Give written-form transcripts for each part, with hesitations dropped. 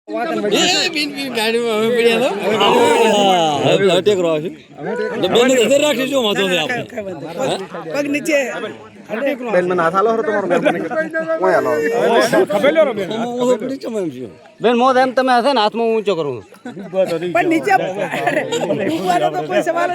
બેન મોત એમ તમે હશે ને હાથમાં ઊંચો કરું પણ નીચે કોઈ સવાલ જ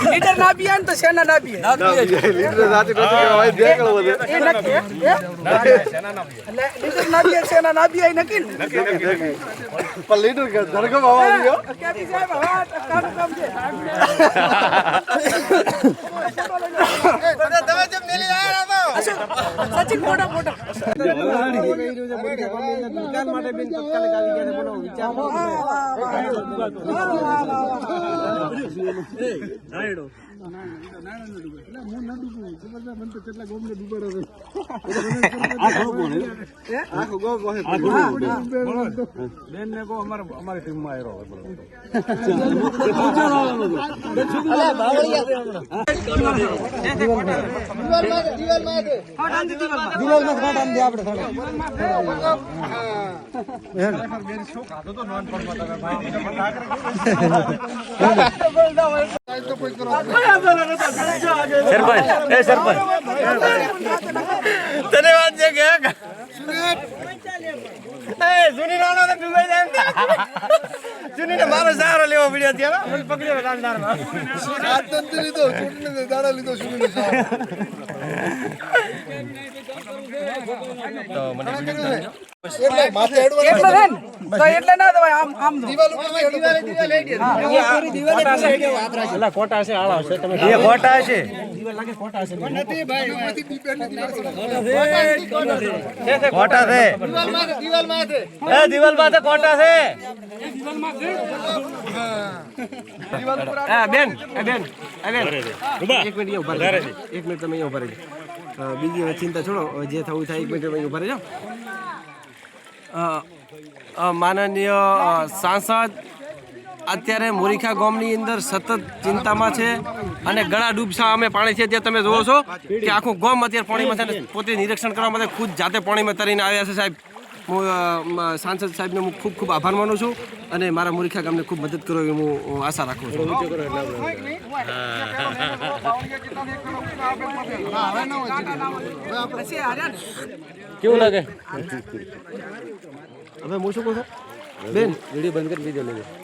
લીડર ના બિયાન તો સેના ના બિયાન લીડર જાતિ નથી કે ભાઈ દેખલો બધે એ નક્કી લીડર ના બિયાન સેના ના બિયાન નક્કી પણ લીડર કે ધરગમ આવા ગયો કેબી સાહેબ હા કામ કામ છે તમે જેમ મેલી આયા સચિન મોટા મોટા દુકાન માટે બેન તત્કાલિક આવી ગયા બોલો વિચાર સરપંચ તને વાત છે કે સુની નાનો ને ડૂબાઈ જાય સુની ને મારો સહારો લેવો પડ્યો ત્યારે પકડ્યો રાંધારમાં હાથ તંત્ર લીધો ચૂંટણી દાડા લીધો સુની નો સહારો તો મને એટલે માથે હેડવાનું એટલે ને તો એટલે ના દવાય આમ આમ દીવાલ ઉપર દીવાલ લઈ દે દીવાલ છે એટલે કોટા છે આળા છે તમે એ કોટા છે દીવાલ લાગે કોટા છે નથી ભાઈ ઉપરથી દીપેની દીવાલ છે કોટા છે દીવાલ માથે એ દીવાલ માથે કોટા છે દીવાલ માથે દીવાલ ઉપર આ બેન એક મિનિટ ઉભા રહે એક મિનિટ તમે ઉભા રહેજો બીજી ચિંતા છોડો જે થવું થાય એક મિનિટ ઉભા રહેજો માનનીય સાંસદ અત્યારે મોરીખા ગામની અંદર સતત ચિંતામાં છે અને ગળા ડૂબસા અમે પાણી છે ત્યાં તમે જોવો છો કે આખું ગામ અત્યારે પાણીમાં છે ને પોતે નિરીક્ષણ કરવા માટે ખુદ જાતે પાણીમાં તરીને આવ્યા છે સાહેબ હું સાંસદ સાહેબને હું ખૂબ ખૂબ આભાર માનું છું અને મારા મોરીખા ગામને ખૂબ મદદ કરો એવી હું આશા રાખું છું કેવું લાગે હવે હું શું કહું છું બેન વિડીયો બંધ કરી દીધો લેજો